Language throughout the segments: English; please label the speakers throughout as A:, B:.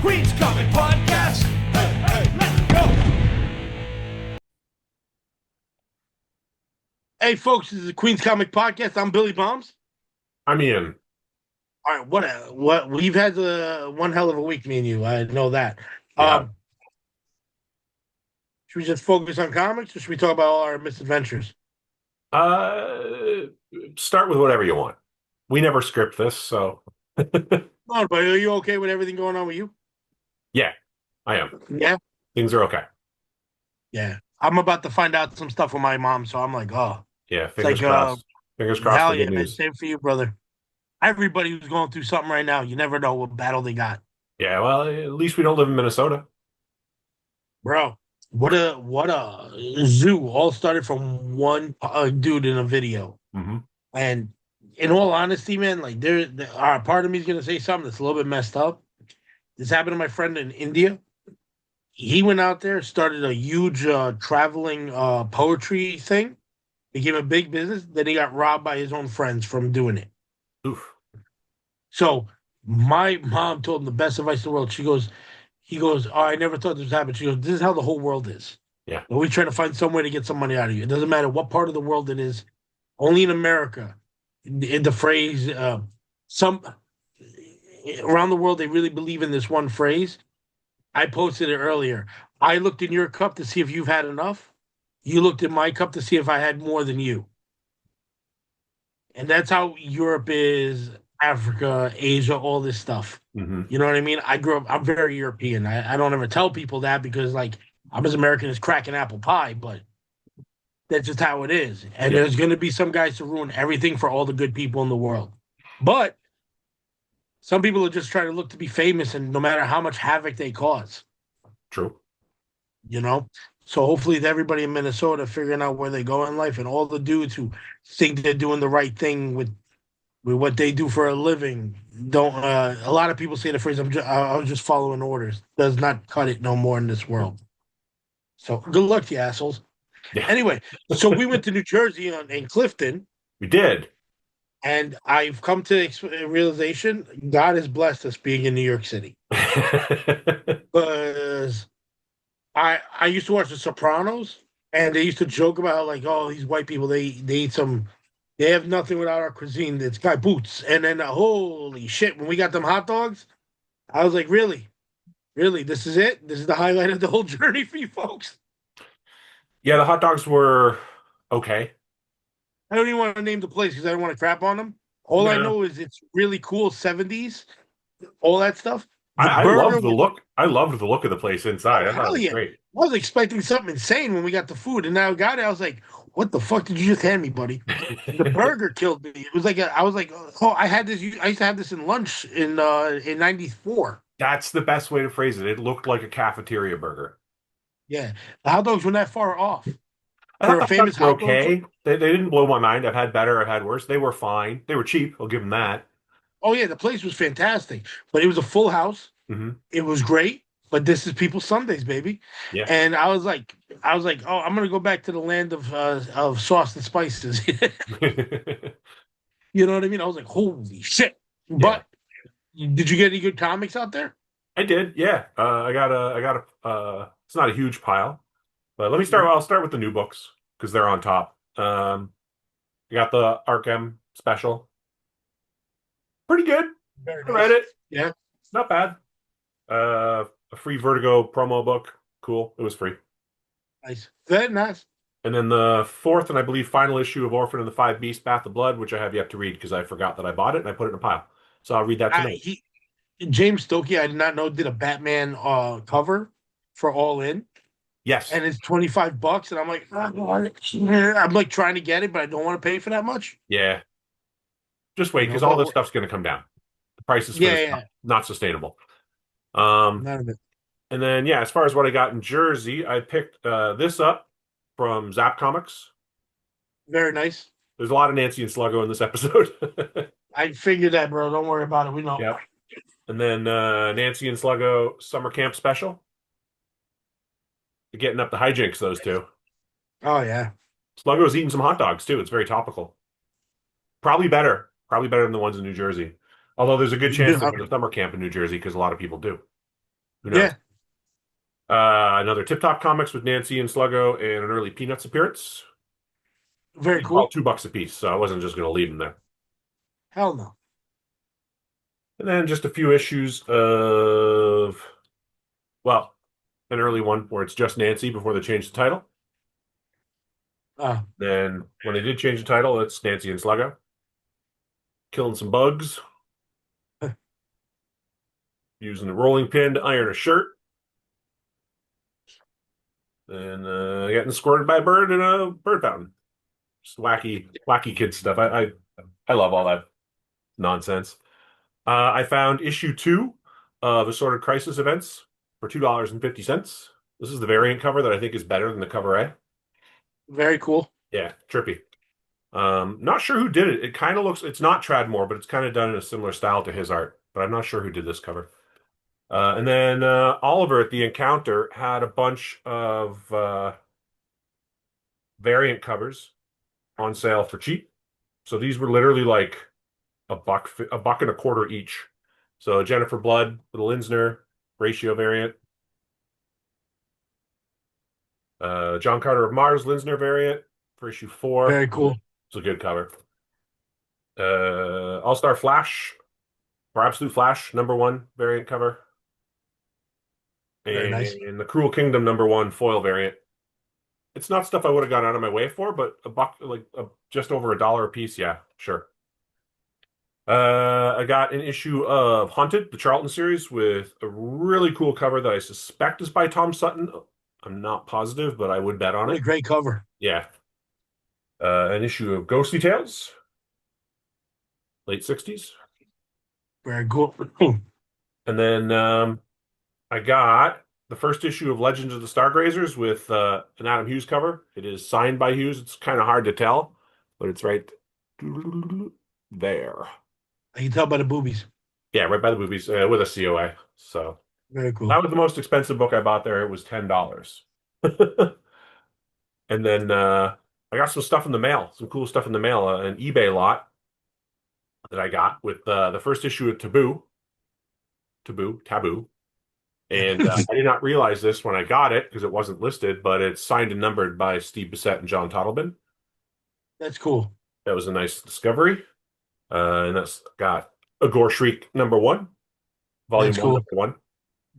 A: Queen's Comic Podcast. Hey, let's go.
B: Hey, folks, this is the Queen's Comic Podcast. I'm Billy Bombs.
C: I'm Ian.
B: All right, what we've had one hell of a week, me and you. I know that.
C: Yeah.
B: Should we just focus on comics, or should we talk about all our misadventures?
C: Start with whatever you want. We never script this, so.
B: No, but are you okay with everything going on with you?
C: Yeah, I am.
B: Yeah?
C: Things are okay.
B: Yeah. I'm about to find out some stuff with my mom, so I'm like, oh.
C: Yeah, fingers crossed. Fingers crossed
B: Hell
C: for
B: yeah,
C: good
B: man.
C: news.
B: Same for you, brother. Everybody who's going through something right now, you never know what battle they got.
C: Yeah, well, at least we don't live in Minnesota.
B: Bro, what a zoo. All started from one dude in a video.
C: Mm-hmm.
B: And in all honesty, man, like part of me is gonna say something that's a little bit messed up. This happened to my friend in India. He went out there, started a huge traveling poetry thing, became a big business. Then he got robbed by his own friends from doing it.
C: Oof.
B: So my mom told him the best advice in the world. He goes, oh, I never thought this would happen. She goes, this is how the whole world is.
C: Yeah.
B: We're trying to find some way to get some money out of you. It doesn't matter what part of the world it is. Only in America, in the phrase, some around the world, they really believe in this one phrase. I posted it earlier. I looked in your cup to see if you've had enough. You looked in my cup to see if I had more than you. And that's how Europe is, Africa, Asia, all this stuff.
C: Mm-hmm.
B: You know what I mean? I grew up, I'm very European. I don't ever tell people that because, like, I'm as American as cracking apple pie, but that's just how it is. And there's going to be some guys to ruin everything for all the good people in the world. But some people are just trying to look to be famous, and no matter how much havoc they cause.
C: True.
B: You know? So hopefully everybody in Minnesota figuring out where they go in life, and all the dudes who think they're doing the right thing with what they do for a living don't. A lot of people say the phrase, I was just following orders. Does not cut it no more in this world. So good luck to you assholes.
C: Yeah.
B: Anyway, so we went to New Jersey in Clifton.
C: We did.
B: And I've come to realization, God has blessed us being in New York City. Because I used to watch The Sopranos, and they used to joke about, like, oh, these white people, they eat they have nothing without our cuisine. It's got boots. And then, holy shit, when we got them hot dogs, I was like, really? Really? This is it? This is the highlight of the whole journey for you folks?
C: Yeah, the hot dogs were okay.
B: I don't even want to name the place because I don't want to crap on them. All I know is it's really cool, 70s, all that stuff.
C: I love the look. I loved the look of the place inside. I thought it was great.
B: I was expecting something insane when we got the food, and now I got it. I was like, "What the fuck did you just hand me, buddy?" The burger killed me. It was like I was like, "Oh, I had this. I used to have this in lunch in '94."
C: That's the best way to phrase it. It looked like a cafeteria burger.
B: Yeah, the hot dogs weren't that far off.
C: I thought the famous were okay. They didn't blow my mind. I've had better. I've had worse. They were fine. They were cheap. I'll give them that.
B: Oh yeah, the place was fantastic, but it was a full house.
C: Mm-hmm.
B: It was great, but this is people's Sundays, baby.
C: Yeah.
B: And I was like, oh, I'm gonna go back to the land of sauce and spices. You know what I mean? I was like, holy shit! Yeah. But did you get any good comics out there?
C: I did. Yeah. I got a. It's not a huge pile. But let me start. I'll start with the new books because they're on top. I got the Arkham special. Pretty good.
B: Very
C: I read it.
B: Yeah,
C: not bad. A free Vertigo promo book. Cool. It was free.
B: Nice. Very nice.
C: And then the fourth and I believe final issue of Orphan and the Five Beasts: Bath of Blood, which I have yet to read because I forgot that I bought it and I put it in a pile. So I'll read that tonight.
B: James Stokey, I did not know, did a Batman cover for All In.
C: Yes.
B: And it's $25, and I'm like, I'm like trying to get it, but I don't want to pay for that much.
C: Yeah. Just wait, because all this stuff's going to come down. The prices for not sustainable.
B: None of it.
C: And then, as far as what I got in Jersey, I picked this up from Zap Comics.
B: Very nice.
C: There's a lot of Nancy and Sluggo in this episode.
B: I figured that, bro. Don't worry about it. We know.
C: Yep. And then Nancy and Sluggo Summer Camp Special. You're getting up the hijinks, those two.
B: Oh, yeah.
C: Sluggo's eating some hot dogs, too. It's very topical. Probably better. Probably better than the ones in New Jersey. Although there's a good chance to go to summer camp in New Jersey because a lot of people do. Who knows?
B: Yeah,
C: Another Tip Top Comics with Nancy and Sluggo and an early Peanuts appearance.
B: very
C: These were all
B: cool.
C: $2 a piece, so I wasn't just going to leave them there.
B: Hell no.
C: And then just a few issues of, well, an early one where it's just Nancy before they changed the title.
B: Uh,
C: Then when they did change the title, it's Nancy and Sluggo killing some bugs, using the rolling pin to iron a shirt, and getting squirted by a bird in a bird fountain. Just wacky kid stuff. I love all that nonsense. I found issue 2 of Assorted Crisis Events for $2.50. This is the variant cover that I think is better than the cover A.
B: very cool.
C: Yeah, trippy. Not sure who did it. It kind of looks, it's not Tradmore, but it's kind of done in a similar style to his art. But I'm not sure who did this cover. And then Oliver at the Encounter had a bunch of variant covers on sale for cheap. So these were literally like a buck and a quarter each. So Jennifer Blood with a Linsner ratio variant. John Carter of Mars Linsner variant for issue 4.
B: Very cool.
C: It's a good cover. All-Star Flash or Absolute Flash #1 variant cover.
B: Very nice.
C: And the Cruel Kingdom #1 foil variant. It's not stuff I would have gone out of my way for, but a buck, like just over $1 a piece. Yeah, sure. I got an issue of Haunted, the Charlton series, with a really cool cover that I suspect is by Tom Sutton. I'm not positive, but I would bet on
B: What a
C: it.
B: great cover.
C: Yeah. An issue of Ghostly Tales, late 60s.
B: Very cool.
C: And then I got the first issue of Legends of the Stargrazers with an Adam Hughes cover. It is signed by Hughes. It's kind of hard to tell, but it's right there.
B: I can tell by the boobies.
C: Yeah, right by the boobies with a COA. So
B: Very cool.
C: that was the most expensive book I bought there. It was $10. And then I got some stuff in the mail, some cool stuff in the mail, an eBay lot that I got with the first issue of Taboo. And I did not realize this when I got it because it wasn't listed, but it's signed and numbered by Steve Bissette and John Totleben.
B: That's cool.
C: That was a nice discovery. And that's got a Gore Shriek #1, Volume
B: That's
C: 1,
B: cool.
C: #1.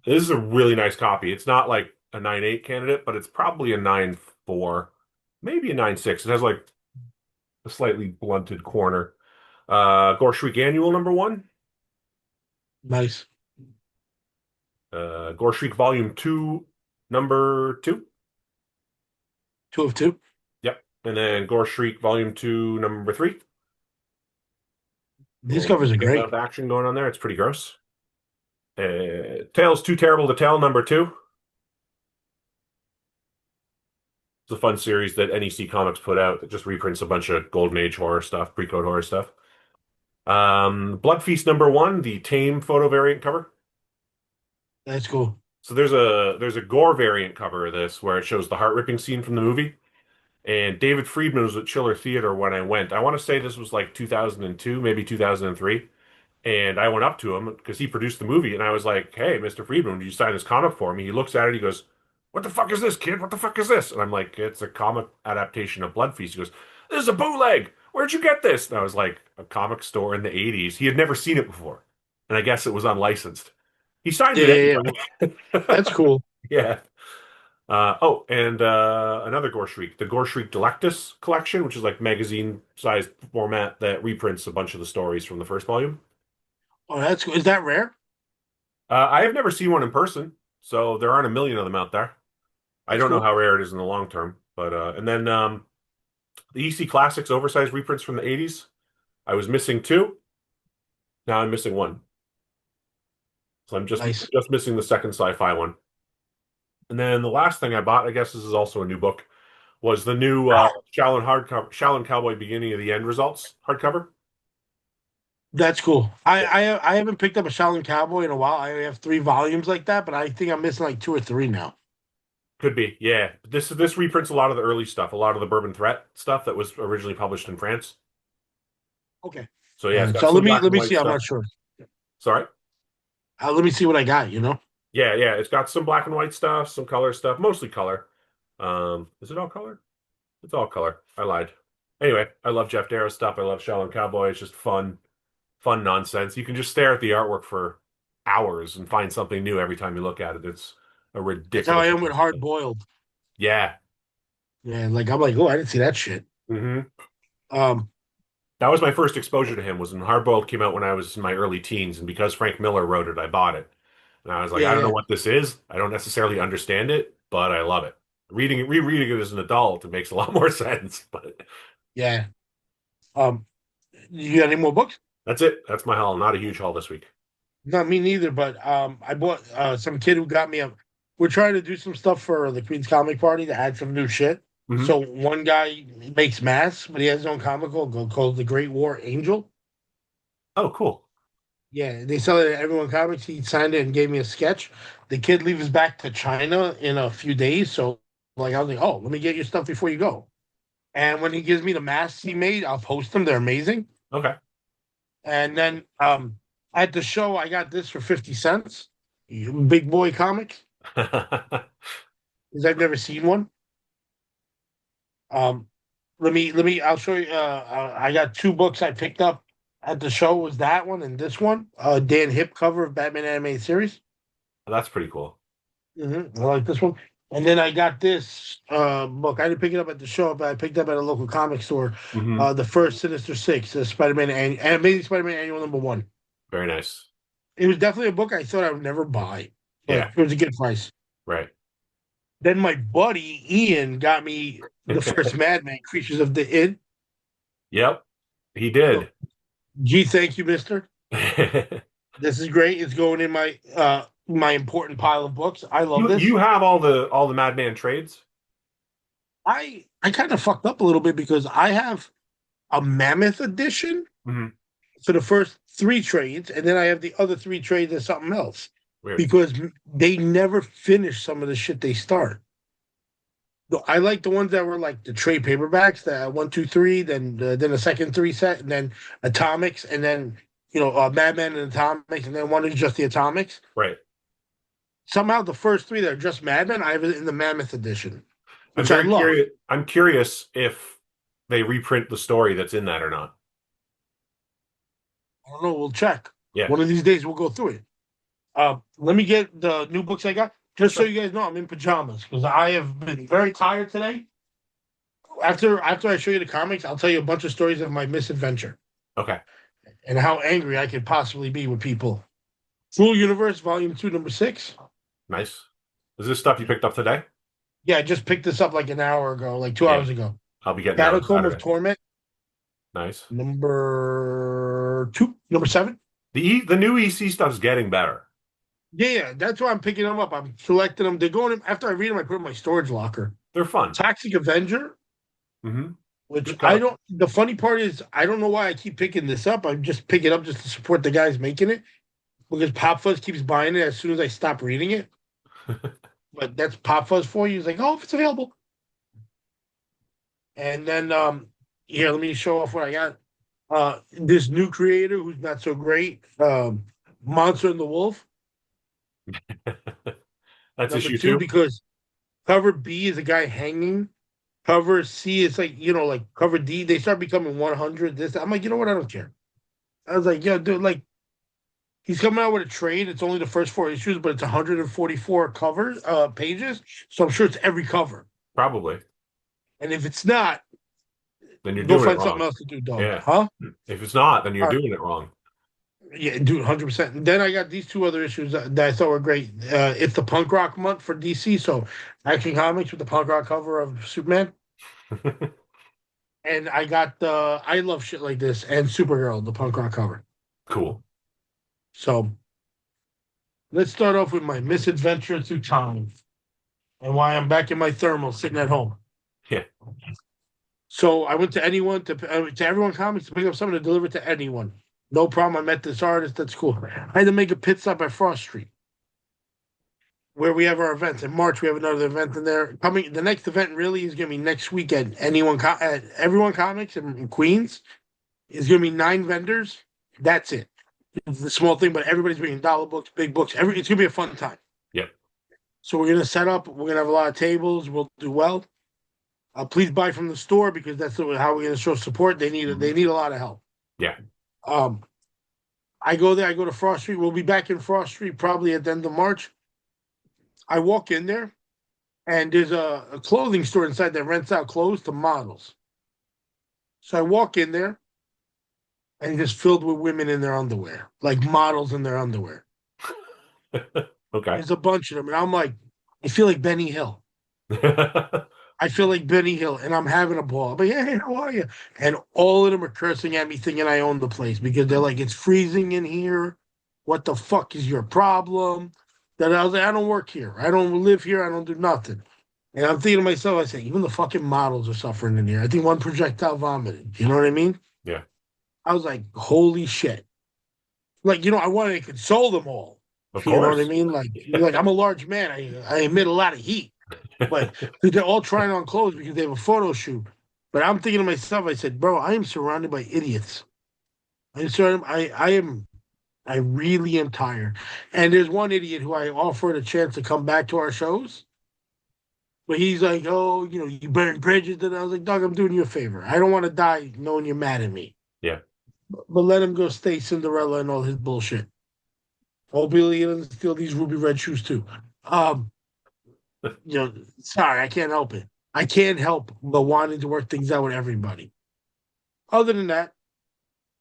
C: This is a really nice copy. It's not like a 9.8 candidate, but it's probably a 9.4, maybe a 9.6. It has like a slightly blunted corner. Gore Shriek Annual #1.
B: Nice.
C: Gore Shriek Volume 2, #2.
B: 2 of 2.
C: Yep. And then Gore Shriek Volume 2, #3.
B: These covers are
C: Good
B: great.
C: amount of action going on there. It's pretty gross. Tales Too Terrible to Tell #2. It's a fun series that NEC Comics put out that just reprints a bunch of Golden Age horror stuff, pre-code horror stuff. Blood Feast #1, the Tame photo variant cover.
B: That's cool.
C: So there's a gore variant cover of this where it shows the heart-ripping scene from the movie. And David Friedman was at Chiller Theater when I went. I want to say this was like 2002, maybe 2003. And I went up to him because he produced the movie, and I was like, "Hey, Mr. Friedman, would you sign this comic for me?" He looks at it, he goes, "What the fuck is this, kid? What the fuck is this?" And I'm like, "It's a comic adaptation of Blood Feast." He goes, "This is a bootleg. Where'd you get this?" And I was like, "A comic store in the '80s." He had never seen it before, and I guess it was unlicensed. He signed
B: Yeah,
C: it
B: yeah,
C: anyway.
B: yeah. That's cool.
C: Yeah. And another Gore Shriek, the Gore Shriek Delectus collection, which is like magazine-sized format that reprints a bunch of the stories from the first volume.
B: Oh, that's cool. Is that rare?
C: I have never seen one in person, so there aren't a million of them out there. I
B: That's
C: don't know
B: cool.
C: how rare it is in the long term, but and then the EC Classics oversized reprints from the '80s. I was missing 2. Now I'm missing 1. So I'm
B: Nice.
C: just missing the second sci-fi one. And then the last thing I bought, I guess this is also a new book, was the new Shaolin Cowboy Beginning of the End results hardcover.
B: That's cool. I haven't picked up a Shaolin Cowboy in a while. I have 3 volumes like that, but I think I'm missing like 2 or 3 now.
C: Could be, yeah. This reprints a lot of the early stuff, a lot of the Bourbon Threat stuff that was originally published in France.
B: Okay.
C: So yeah, it's got
B: So
C: some
B: let
C: black and
B: me
C: white
B: see. I'm
C: stuff.
B: not sure.
C: Sorry.
B: Let me see what I got. You know.
C: Yeah, yeah. It's got some black and white stuff, some color stuff, mostly color. Is it all color? It's all color. I lied. Anyway, I love Jeff Darrow stuff. I love Shaolin Cowboy. It's just fun nonsense. You can just stare at the artwork for hours and find something new every time you look at it. It's a
B: That's how I
C: ridiculous.
B: am with Hard Boiled.
C: Yeah.
B: Yeah, like I'm like, oh, I didn't see that shit.
C: hmm
B: Um,
C: That was my first exposure to him. Was when Hardboiled came out when I was in my early teens, and because Frank Miller wrote it, I bought it. And I was like,
B: yeah,
C: I don't know
B: yeah,
C: what this is. I don't necessarily understand it, but I love it. Rereading it as an adult, it makes a lot more sense. But
B: yeah. Um, you got any more books?
C: that's it. That's my haul. Not a huge haul this week.
B: Not me neither, but I bought some kid who got me a. We're trying to do some stuff for the Queen's Comic Party to add some new shit.
C: hmm
B: So one guy makes masks, but he has his own comic book called The Great War Angel.
C: Oh, cool.
B: Yeah, they sell it at Everyone Comics. He signed it and gave me a sketch. The kid leaves back to China in a few days, so like I was like, oh, let me get your stuff before you go. And when he gives me the masks he made, I'll post them. They're amazing.
C: Okay.
B: And then at the show, I got this for 50 cents. Big Boy Comics, because I've never seen one. Um, I'll show you. I got two books I picked up at the show. Was that one and this one? Dan Hip cover of Batman animated series.
C: That's pretty cool.
B: I like this one. And then I got this book. I didn't pick it up at the show, but I picked it up at a local comic store.
C: hmm
B: The first Sinister Six, Spider-Man and Amazing Spider-Man Annual #1.
C: Very nice.
B: It was definitely a book I thought I would never buy, but
C: Yeah.
B: it was a good price.
C: Right.
B: Then my buddy Ian got me the first Madman, Creatures of the Id.
C: Yep. He
B: So,
C: did.
B: gee, thank you, Mister. This is great. It's going in my my important pile of books. I love this.
C: You have all the Madman trades?
B: I kind of fucked up a little bit because I have a Mammoth edition
C: hmm
B: for the first three trades, and then I have the other three trades as something else
C: Weird.
B: because they never finish some of the shit they start. So I like the ones that were like the trade paperbacks, that 1, 2, 3, then a second three set, and then Atomics, and then Madman and Atomics, and then one is just the Atomics.
C: Right.
B: Somehow the first three that are just Madman, I have it in the Mammoth edition,
C: I'm
B: which I
C: very
B: love.
C: curious. I'm curious if they reprint the story that's in that or not.
B: I don't know. We'll check.
C: Yeah.
B: One of these days we'll go through it. Let me get the new books I got. Just so you guys know, I'm in pajamas because I have been very tired today. After I show you the comics, I'll tell you a bunch of stories of my misadventure
C: Okay.
B: and how angry I could possibly be with people. Full Universe, Volume 2, Number 6.
C: Nice. Is this stuff you picked up today?
B: Yeah, I just picked this up like an hour ago, like 2 hours ago.
C: I'll be getting that on
B: Catacomb of
C: Saturday.
B: Torment,
C: Nice.
B: Number 2, Number 7.
C: The new EC stuff's getting better.
B: Yeah, that's why I'm picking them up. I'm selecting them. They're going in, after I read them, I put them in my storage locker.
C: They're fun.
B: Toxic Avenger,
C: hmm
B: which
C: Good
B: I
C: cover.
B: don't. The funny part is, I don't know why I keep picking this up. I just pick it up just to support the guys making it because Pop Fuzz keeps buying it as soon as I stop reading it. But that's Pop Fuzz for you. He's like, oh, if it's available. And then here, let me show off what I got. This new creator who's not so great, Monster and the Wolf.
C: That's
B: Number
C: issue
B: 2,
C: 2.
B: because cover B is a guy hanging. Cover C is like, like cover D, they start becoming 100. This, I'm like, you know what? I don't care. I was like, yo, dude, like, he's coming out with a trade. It's only the first 4 issues, but it's 144 covers, pages. So I'm sure it's every cover.
C: Probably.
B: And if it's not,
C: Then you're
B: go
C: doing it
B: find
C: wrong.
B: something else to do, dog.
C: Yeah.
B: Huh?
C: If it's not, then you're
B: All right.
C: doing it wrong.
B: Yeah, dude, 100%. And then I got these 2 other issues that I thought were great. It's the punk rock month for DC, so Action Comics with the punk rock cover of Superman. And I got the I love shit like this and Supergirl, the punk rock cover.
C: Cool.
B: So let's start off with my misadventure through time and why I'm back in my thermal sitting at home.
C: Yeah.
B: So I went to Everyone Comics to pick up something to deliver to anyone. No problem. I met this artist. That's cool. I had to make a pit stop at Frost Street, where we have our events. In March, we have another event in there. The next event really is going to be next week at Everyone Comics in Queens. It's going to be 9 vendors. That's it. It's a small thing, but everybody's bringing dollar books, big books. It's going to be a fun time.
C: Yep.
B: So we're gonna set up. We're gonna have a lot of tables. We'll do well. Please buy from the store because that's how we're gonna show support. They need a lot of help.
C: Yeah.
B: Um, I go there. I go to Frost Street. We'll be back in Frost Street probably at the end of March. I walk in there, and there's a clothing store inside that rents out clothes to models. So I walk in there, and it's just filled with women in their underwear, like models in their underwear.
C: Okay.
B: There's a bunch of them, and I'm like, I feel like Benny Hill. I feel like Benny Hill, and I'm having a ball. But hey, how are you? And all of them are cursing at me, thinking I own the place because they're like, it's freezing in here. What the fuck is your problem? That I was like, I don't work here. I don't live here. I don't do nothing. And I'm thinking to myself, I say, even the fucking models are suffering in here. I think one projectile vomited. You know what I mean?
C: Yeah.
B: I was like, holy shit. Like, I wanted to console them all.
C: Of
B: You know
C: course.
B: what I mean? Like I'm a large man. I emit a lot of heat. But they're all trying on clothes because they have a photo shoot. But I'm thinking to myself, I said, bro, I am surrounded by idiots. I really am tired. And there's one idiot who I offered a chance to come back to our shows. But he's like, oh, you burn bridges. And I was like, dog, I'm doing you a favor. I don't want to die knowing you're mad at me.
C: Yeah.
B: But let him go stay Cinderella and all his bullshit. Hopefully he doesn't steal these ruby red shoes too. Sorry, I can't help it. I can't help but wanting to work things out with everybody. Other than that,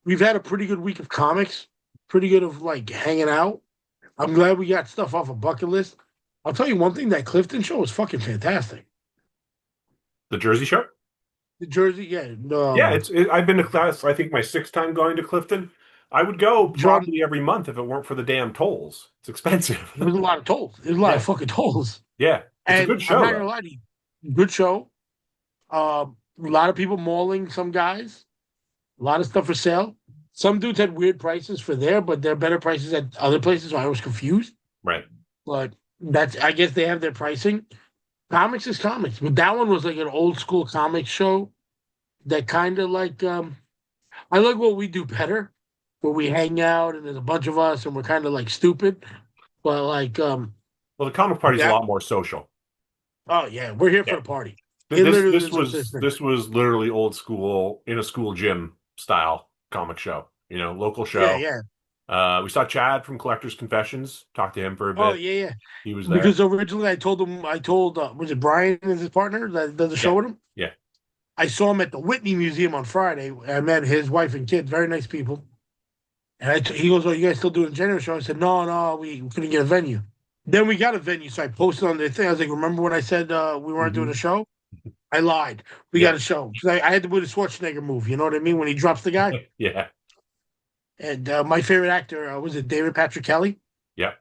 B: we've had a pretty good week of comics, pretty good of like hanging out. I'm glad we got stuff off a bucket list. I'll tell you one thing, that Clifton show was fucking fantastic.
C: The Jersey show?
B: The Jersey, yeah. No,
C: Yeah, I've been to class, I think my 6th time going to Clifton. I would go
B: John,
C: probably every month if it weren't for the damn tolls. It's expensive.
B: there was a lot of tolls. There's a lot of fucking tolls.
C: Yeah. It's a
B: And
C: good show.
B: I'm not gonna lie to you. Good show. A lot of people mauling some guys. A lot of stuff for sale. Some dudes had weird prices for there, but they're better prices at other places, so I was confused.
C: Right.
B: But I guess they have their pricing. Comics is comics. But that one was like an old school comic show that kind of like I like what we do better, where we hang out and there's a bunch of us and we're kind of like stupid. But like
C: Well, the comic party's a lot more social.
B: oh yeah, we're here
C: Yeah.
B: for the party.
C: This was literally old school in a school gym style comic show. Local show.
B: Yeah.
C: We saw Chad from Collector's Confessions. Talked to him for a bit.
B: Oh yeah.
C: He was there.
B: Because originally I told was it Brian is his partner that does the show with him?
C: Yeah.
B: I saw him at the Whitney Museum on Friday. I met his wife and kids, very nice people. And he goes, "Oh, you guys still doing a January show?" I said, "No, we couldn't get a venue." Then we got a venue, so I posted on the thing. I was like, "Remember when I said we weren't doing a show? I lied. We got a show because I had to do the Schwarzenegger move. You know what I mean? When he drops the guy."
C: Yeah.
B: And my favorite actor was it David Patrick Kelly?
C: Yeah.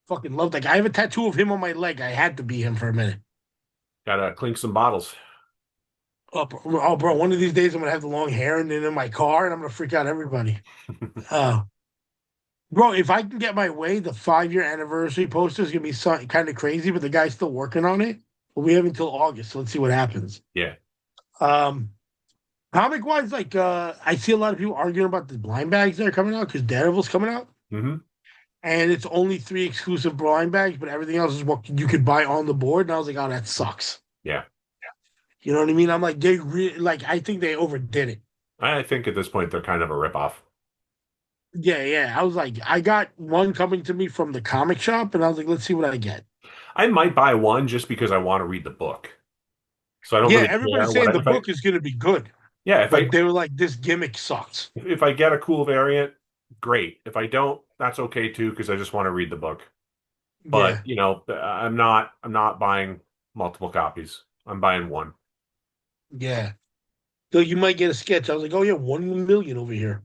B: Fucking love that guy. I have a tattoo of him on my leg. I had to be him for a minute.
C: Gotta clink some bottles.
B: Oh, bro, one of these days I'm gonna have the long hair and then in my car and I'm gonna freak out everybody. Bro, if I can get my way, the 5-year anniversary poster is gonna be kind of crazy, but the guy's still working on it. But we have until August, so let's see what happens.
C: Yeah.
B: Comic wise, like I see a lot of people arguing about the blind bags that are coming out because Daredevil's coming out.
C: Mm-hmm.
B: And it's only 3 exclusive blind bags, but everything else is what you could buy on the board. And I was like, oh, that sucks.
C: Yeah.
B: You know what I mean? I'm like, I think they overdid it.
C: I think at this point they're kind of a ripoff.
B: Yeah. I was like, I got one coming to me from the comic shop, and I was like, let's see what I get.
C: I might buy one just because I want to read the book. So I don't really
B: everybody's saying the book is going to be good.
C: Yeah,
B: they were like, this gimmick sucks.
C: If I get a cool variant, great. If I don't, that's okay too, because I just want to read the book. But I'm not buying multiple copies. I'm buying one.
B: Yeah. So you might get a sketch. I was like, oh yeah, 1 million over here.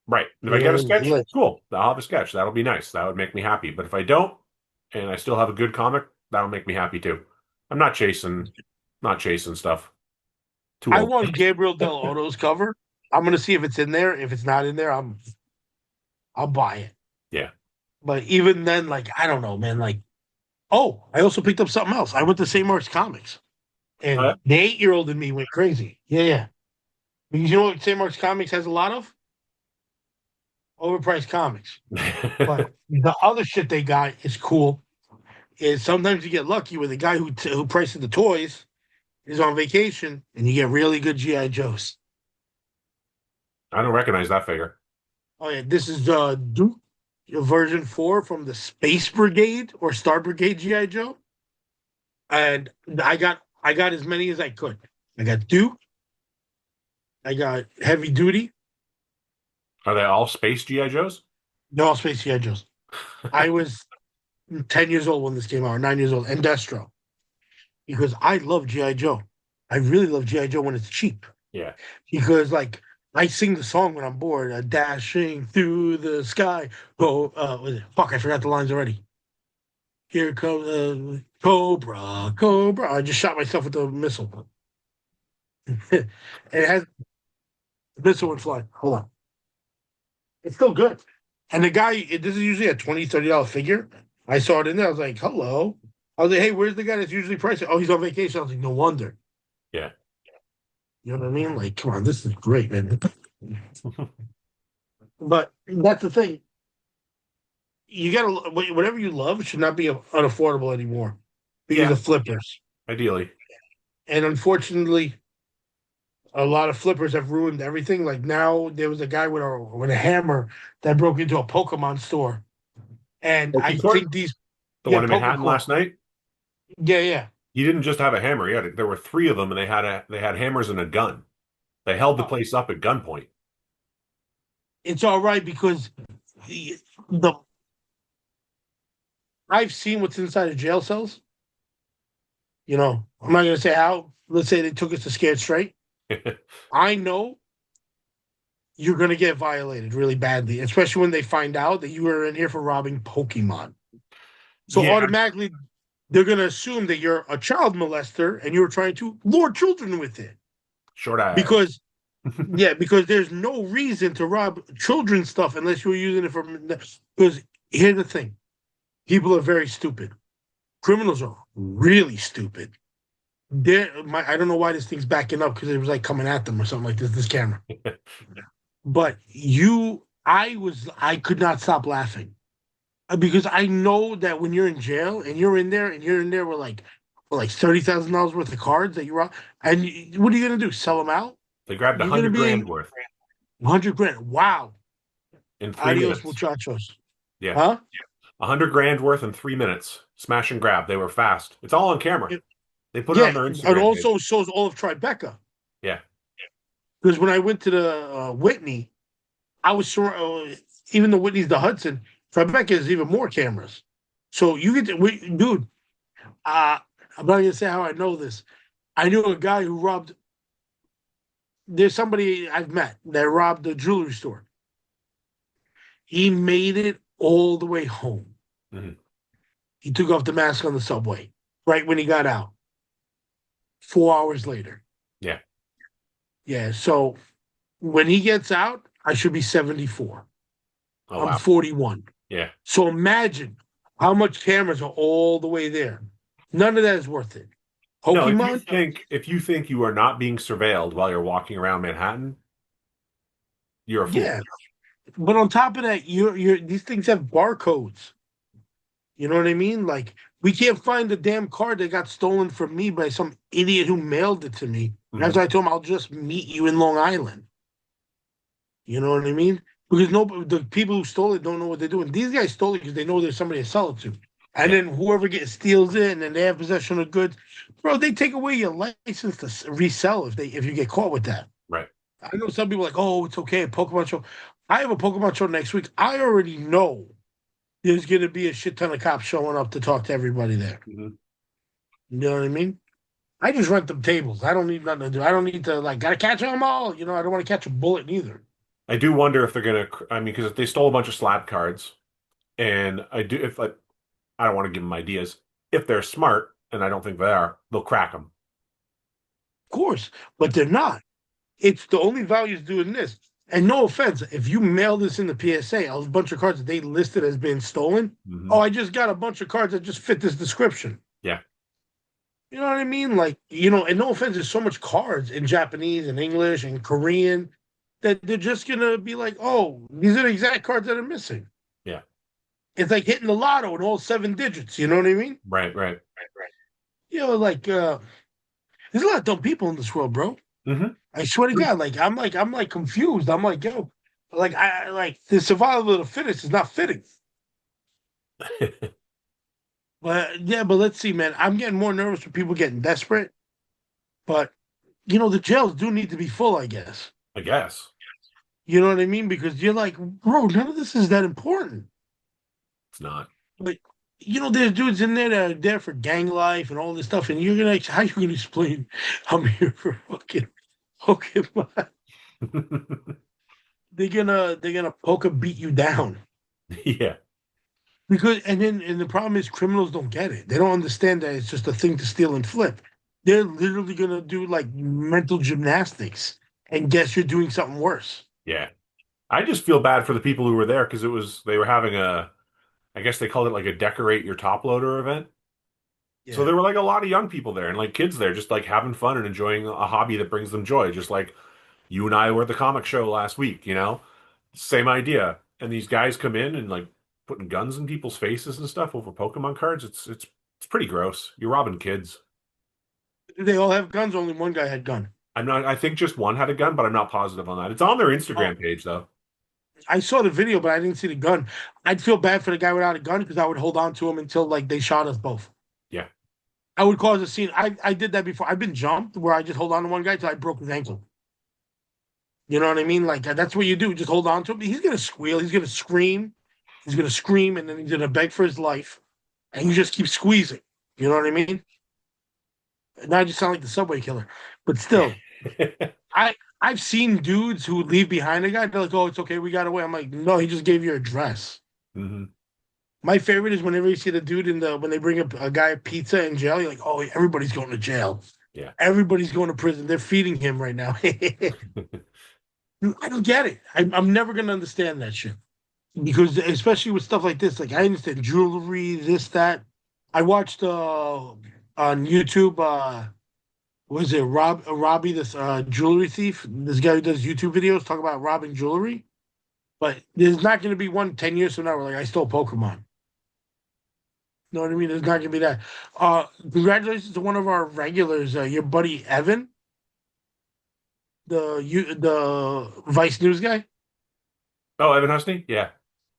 C: Right. If I get a sketch, cool. I'll have a sketch. That'll be nice. That would make me happy. But if I don't, and I still have a good comic, that'll make me happy too. I'm not chasing stuff.
B: I want Gabriel Del Otto's cover. I'm gonna see if it's in there. If it's not in there, I'll buy it.
C: Yeah.
B: But even then, like, I don't know, man. Like, oh, I also picked up something else. I went to St. Mark's Comics. And the 8-year-old in me went crazy. Yeah. Because you know what St. Mark's Comics has a lot of? overpriced comics. But the other shit they got is cool. Is sometimes you get lucky with the guy who prices the toys is on vacation, and you get really good GI Joes.
C: I don't recognize that figure.
B: Oh yeah, this is Duke version 4 from the Space Brigade or Star Brigade GI Joe, and I got as many as I could. I got Duke. I got Heavy Duty.
C: Are they all space GI Joes?
B: They're all Space GI Joes. I was 10 years old when this came out, or 9 years old, and Destro. Because I love G.I. Joe. I really love G.I. Joe when it's cheap.
C: Yeah.
B: Because, like, I sing the song when I'm bored. Dashing through the sky. Fuck, I forgot the lines already. Here comes Cobra, Cobra. I just shot myself with the missile. It has the missile would fly. Hold on. It's still good. And the guy, this is usually a $20, $30 figure. I saw it in there. I was like, hello. I was like, hey, where's the guy that's usually pricing? Oh, he's on vacation. I was like, no wonder.
C: Yeah.
B: You know what I mean? Like, come on, this is great, man. But that's the thing. You gotta, whatever you love should not be unaffordable anymore because of flippers.
C: Ideally.
B: And unfortunately, a lot of flippers have ruined everything. Like now, there was a guy with a hammer that broke into a Pokémon store, and I think
C: the one in Manhattan last night.
B: Yeah.
C: He didn't just have a hammer. There were 3 of them, and they had hammers and a gun. They held the place up at gunpoint.
B: It's all right because I've seen what's inside of jail cells. You know, I'm not gonna say how. Let's say they took us to Scared Straight. I know you're going to get violated really badly, especially when they find out that you were in here for robbing Pokemon. So automatically, they're going to assume that you're a child molester and you were trying to lure children with it.
C: Short eye.
B: Because there's no reason to rob children's stuff unless you were using it for. Because here's the thing: people are very stupid. Criminals are really stupid. I don't know why this thing's backing up because it was like coming at them or something like this camera. But I could not stop laughing because I know that when you're in jail and you're in there with like $30,000 worth of cards that you rob, and what are you gonna do? Sell them out?
C: They grabbed $100,000 worth.
B: $100,000. Wow.
C: In 3 minutes.
B: Muchachos.
C: Yeah.
B: Huh?
C: $100,000 worth in 3 minutes. Smash and grab. They were fast. It's all on camera. They put it on their Instagram.
B: It also shows all of Tribeca.
C: Yeah.
B: Because when I went to the Whitney, I was sure, even though Whitney's the Hudson, Tribeca is even more cameras. So you get to, dude, I'm not going to say how I know this. I knew a guy who robbed, there's somebody I've met that robbed the jewelry store. He made it all the way home.
C: Mm-hmm.
B: He took off the mask on the subway right when he got out. 4 hours later.
C: Yeah.
B: Yeah. So when he gets out, I should be 74.
C: Oh,
B: I'm 41.
C: Yeah.
B: So imagine how much cameras are all the way there. None of that is worth it. Pokemon.
C: No, if you think you are not being surveilled while you're walking around Manhattan, you're a fool.
B: Yeah. But on top of that, these things have barcodes. You know what I mean? Like, we can't find the damn card that got stolen from me by some idiot who mailed it to me. Mm-hmm. That's why I told him I'll just meet you in Long Island. You know what I mean? Because the people who stole it don't know what they're doing. These guys stole it because they know there's somebody to sell it to. And then whoever steals it and then they have possession of goods, bro, they take away your license to resell if you get caught with that.
C: Right.
B: I know some people are like, oh, it's okay, a Pokemon show. I have a Pokemon show next week. I already know there's going to be a shit ton of cops showing up to talk to everybody there.
C: Mm-hmm.
B: You know what I mean? I just rent them tables. I don't need nothing to do. I don't need to, gotta catch them all. You know, I don't want to catch a bullet neither.
C: I do wonder if they're going to, because they stole a bunch of slab cards. And I don't want to give them ideas. If they're smart, and I don't think they are, they'll crack them.
B: Of course, but they're not. It's the only value is doing this. And no offense, if you mail this in the PSA, a bunch of cards that they listed as being stolen, I just got a bunch of cards that just fit this description.
C: Yeah.
B: You know what I mean? And no offense, there's so much cards in Japanese and English and Korean. that they're just gonna be like, oh, these are the exact cards that are missing.
C: Yeah.
B: It's like hitting the lotto in all 7 digits. You know what I mean?
C: Right. Right.
B: You know, like there's a lot of dumb people in this world, bro.
C: Hmm.
B: I swear to God, I'm like confused. I'm like, yo, like I like the survival of the fittest is not fitting. But yeah, but let's see, man. I'm getting more nervous for people getting desperate. But the jails do need to be full, I guess.
C: I guess
B: You know what I mean? Because you're like, bro, none of this is that important.
C: it's not.
B: Like, there's dudes in there that are there for gang life and all this stuff, and you're gonna how you gonna explain I'm here for fucking Pokemon? They're gonna poker beat you down.
C: Yeah.
B: And the problem is criminals don't get it. They don't understand that it's just a thing to steal and flip. They're literally gonna do like mental gymnastics and guess you're doing something worse.
C: Yeah. I just feel bad for the people who were there because they were having I guess they called it like a decorate your top loader event. So
B: Yeah.
C: there were like a lot of young people there and like kids there just like having fun and enjoying a hobby that brings them joy. Just like you and I were at the comic show last week, Same idea. And these guys come in and like putting guns in people's faces and stuff over Pokemon cards. It's pretty gross. You're robbing kids.
B: They all have guns, only one guy had gun.
C: I think just one had a gun, but I'm not positive on that. It's on their
B: Oh,
C: Instagram page though.
B: I saw the video, but I didn't see the gun. I'd feel bad for the guy without a gun because I would hold on to him until like they shot us both.
C: Yeah.
B: I would cause a scene. I did that before. I've been jumped where I just hold on to one guy till I broke his ankle. You know what I mean? Like that's what you do. Just hold on to him. He's gonna squeal. He's gonna scream. He's gonna scream, and then he's gonna beg for his life. And you just keep squeezing. You know what I mean? Now I just sound like the subway killer. But still, I've seen dudes who leave behind a guy. They're like, "Oh, it's okay, we got away." I'm like, "No, he just gave you your address."
C: Hmm.
B: My favorite is whenever you see the dude when they bring up a guy a pizza in jail. You're like, "Oh, everybody's going to jail.
C: Yeah.
B: Everybody's going to prison. They're feeding him right now." I don't get it. I'm never gonna understand that shit because especially with stuff like this. Like I understand jewelry, this, that. I watched on YouTube. Was it Robbie, this jewelry thief? This guy who does YouTube videos talk about robbing jewelry. But there's not going to be one 10 years from now where like I stole Pokemon. Know what I mean? There's not going to be that. Congratulations to one of our regulars, your buddy Evan, the Vice News guy.
C: Oh, Evan Husney? Yeah.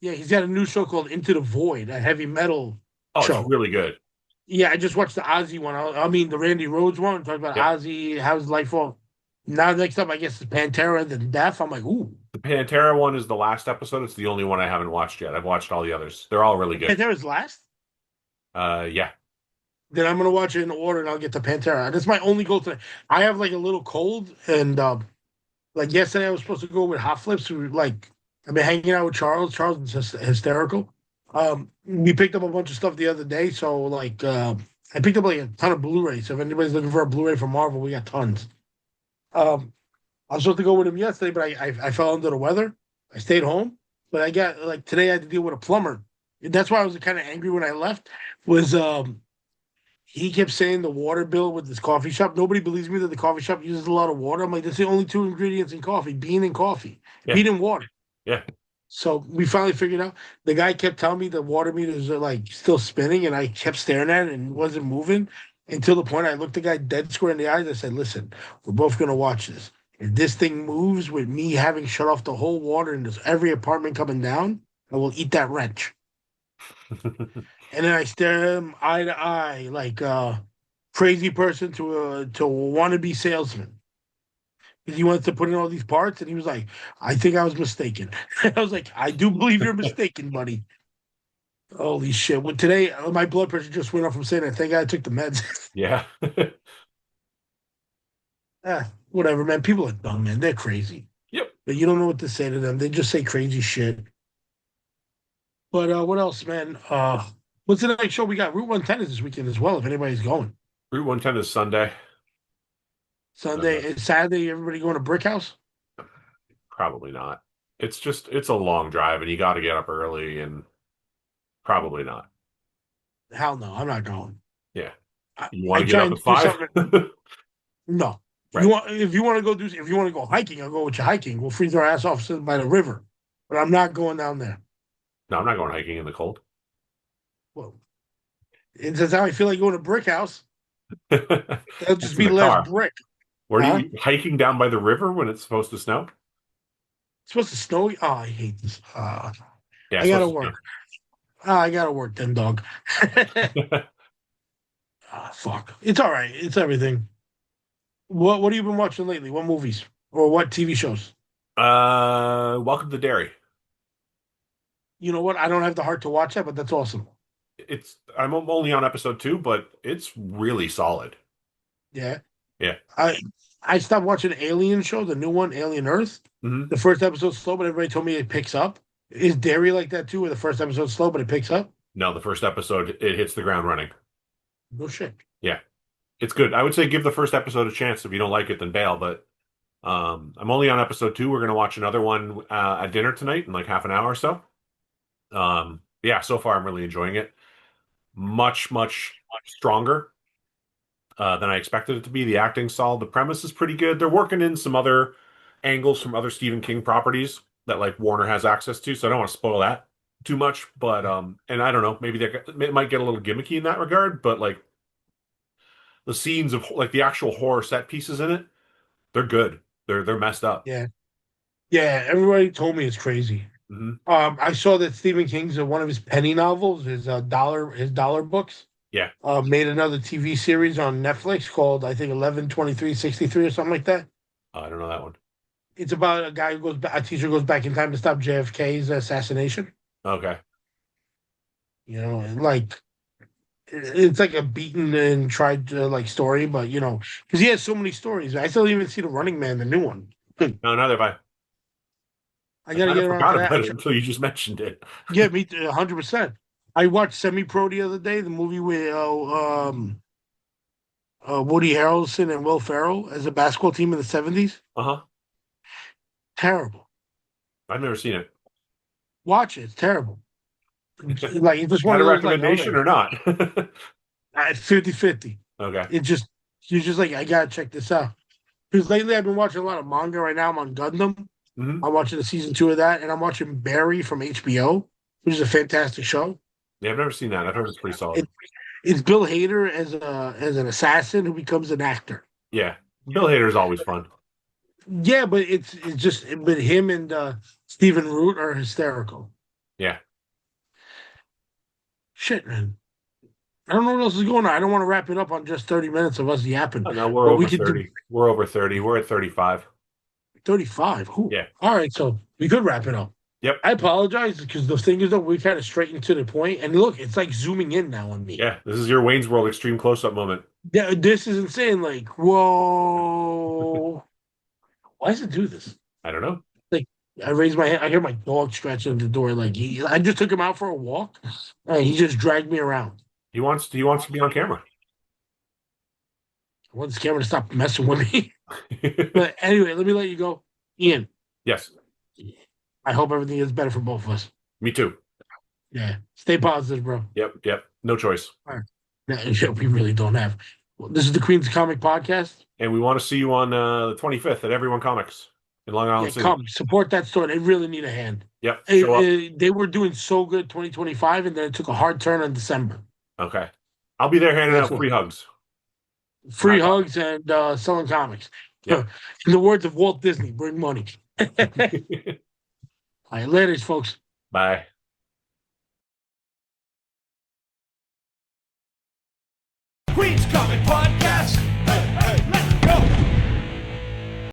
B: Yeah, he's got a new show called Into the Void, a heavy metal
C: Oh, it's
B: show.
C: really good.
B: Yeah, I just watched the Ozzy one. I mean, the Randy Rhodes one. Talking about
C: Yep.
B: Ozzy, how's life all. Now, next up, I guess it's Pantera, then Death. I'm like, ooh.
C: The Pantera one is the last episode. It's the only one I haven't watched yet. I've watched all the others. They're all really good.
B: Pantera's last?
C: Yeah.
B: Then I'm gonna watch it in order and I'll get to Pantera. That's my only goal today. I have like a little cold and like yesterday I was supposed to go with hot flips. I've been hanging out with Charles. Charles is just hysterical. We picked up a bunch of stuff the other day, so like I picked up like a ton of Blu-rays. So if anybody's looking for a Blu-ray from Marvel, we got tons. I was supposed to go with him yesterday, but I fell under the weather. I stayed home, but I got like today I had to deal with a plumber. That's why I was kind of angry when I left. Was he kept saying the water bill with this coffee shop. Nobody believes me that the coffee shop uses a lot of water. I'm like, that's the only two ingredients in coffee: bean and coffee,
C: Yeah.
B: bean and water.
C: Yeah.
B: So we finally figured out. The guy kept telling me the water meters are like still spinning, and I kept staring at it and it wasn't moving until the point I looked the guy dead square in the eyes. I said, "Listen, we're both gonna watch this. If this thing moves with me having shut off the whole water and there's every apartment coming down, I will eat that wrench." And then I stared at him eye to eye like a crazy person to a wannabe salesman. Because he wanted to put in all these parts, and he was like, "I think I was mistaken." I was like, "I do believe you're mistaken, buddy." Holy shit! Well, today my blood pressure just went up from saying that. Thank God I took the meds.
C: Yeah.
B: Whatever, man. People are dumb, man. They're crazy,
C: Yep.
B: but you don't know what to say to them. They just say crazy shit. But what else, man? What's the next show we got? Route 110 is this weekend as well. If anybody's going,
C: Route 110 is Sunday.
B: Sunday and Saturday, everybody going to Brick House?
C: Probably not. It's a long drive and you got to get up early and probably not.
B: Hell no, I'm not going.
C: Yeah.
B: I,
C: You want
B: I
C: to get
B: try
C: up
B: and
C: at
B: do
C: 5?
B: something. No,
C: Right.
B: If you want to go hiking, I'll go with you hiking. We'll freeze our ass off sitting by the river, but I'm not going down there.
C: No, I'm not going hiking in the cold.
B: Well, that's how I feel like going to Brick House. It'll just
C: in
B: be
C: the
B: less
C: car.
B: brick.
C: Where
B: Huh?
C: do you hiking down by the river when it's supposed to snow?
B: It's supposed to snow. Oh, I hate this.
C: Yeah,
B: I gotta work. I gotta work then, dog. Fuck. It's all right. It's everything. What have you been watching lately? What movies or what TV shows?
C: Welcome to Derry.
B: You know what? I don't have the heart to watch that, but that's awesome.
C: I'm only on episode 2, but it's really solid.
B: Yeah.
C: Yeah.
B: I stopped watching Alien show, the new one, Alien Earth.
C: Mm-hmm.
B: The first episode's slow, but everybody told me it picks up. Is Derry like that too, where the first episode's slow, but it picks up?
C: No, the first episode, it hits the ground running.
B: No shit.
C: Yeah. It's good. I would say give the first episode a chance. If you don't like it, then bail. But I'm only on episode 2. We're going to watch another one at dinner tonight in like half an hour or so. Yeah, so far I'm really enjoying it. Much stronger than I expected it to be. The acting's solid. The premise is pretty good. They're working in some other angles from other Stephen King properties that like Warner has access to, so I don't want to spoil that too much. But and I don't know, maybe it might get a little gimmicky in that regard, but like the scenes of like the actual horror set pieces in it, they're good. They're messed up.
B: Yeah. Yeah, everybody told me it's crazy.
C: Mm-hmm.
B: I saw that Stephen King's one of his penny novels, his dollar books.
C: Yeah.
B: Made another TV series on Netflix called I think 11/23/63 or something like that.
C: I don't know that one.
B: It's about a guy who goes back, a teacher goes back in time to stop JFK's assassination.
C: Okay.
B: You know, and like it's like a beaten and tried like story, but you know, because he has so many stories. I still didn't even see the Running Man, the new one.
C: No, neither have I.
B: I gotta get around to
C: forgot
B: that.
C: about it until you just mentioned it.
B: Yeah, me 100%. I watched Semi Pro the other day, the movie with Woody Harrelson and Will Ferrell as a basketball team in the 70s.
C: Uh-huh.
B: Terrible.
C: I've never seen it.
B: Watch it. It's terrible. Like it's just
C: Is
B: one
C: that a
B: of those
C: recommendation or not?
B: 50-50.
C: Okay.
B: You're just like, I gotta check this out. Because lately I've been watching a lot of manga. Right now I'm on Gundam.
C: Mm-hmm.
B: I'm watching the season 2 of that, and I'm watching Barry from HBO, which is a fantastic show.
C: Yeah, I've never seen that. I've heard it's pretty solid.
B: It's Bill Hader as an assassin who becomes an actor.
C: Yeah. Bill Hader is always fun.
B: Yeah, but it's just but him and Stephen Root are hysterical.
C: Yeah.
B: Shit, man. I don't know what else is going on. I don't want to wrap it up on just 30 minutes of us yapping.
C: Oh, no, we're over 30. We're over 30. We're at 35.
B: 35. Ooh.
C: Yeah.
B: All right, so we could wrap it up.
C: Yep.
B: I apologize because the thing is that we kind of straightened to the point. And look, it's like zooming in now on me.
C: Yeah, this is your Wayne's World extreme close-up moment.
B: Yeah, this is insane. Like, whoa. Why does it do this?
C: I don't know.
B: Like, I raise my hand. I hear my dog scratching at the door. Like, I just took him out for a walk, and he just dragged me around.
C: He wants to be on camera.
B: I want this camera to stop messing with me. But anyway, let me let you go. Ian,
C: Yes.
B: I hope everything is better for both of us.
C: Me too.
B: Yeah. Stay positive, bro.
C: Yep. No choice.
B: Yeah, we really don't have. Well, this is the Queen's Comic Podcast.
C: And we want to see you on the 25th at Everyone Comics in Long Island City.
B: Come support that store. They really need a hand.
C: Yep. Show up.
B: They were doing so good 2025, and then it took a hard turn in December.
C: Okay. I'll be there handing out free hugs.
B: Free hugs and selling comics.
C: Yep.
B: In the words of Walt Disney, bring money. All right, later, folks.
C: Bye.
A: Queen's Comic Podcast.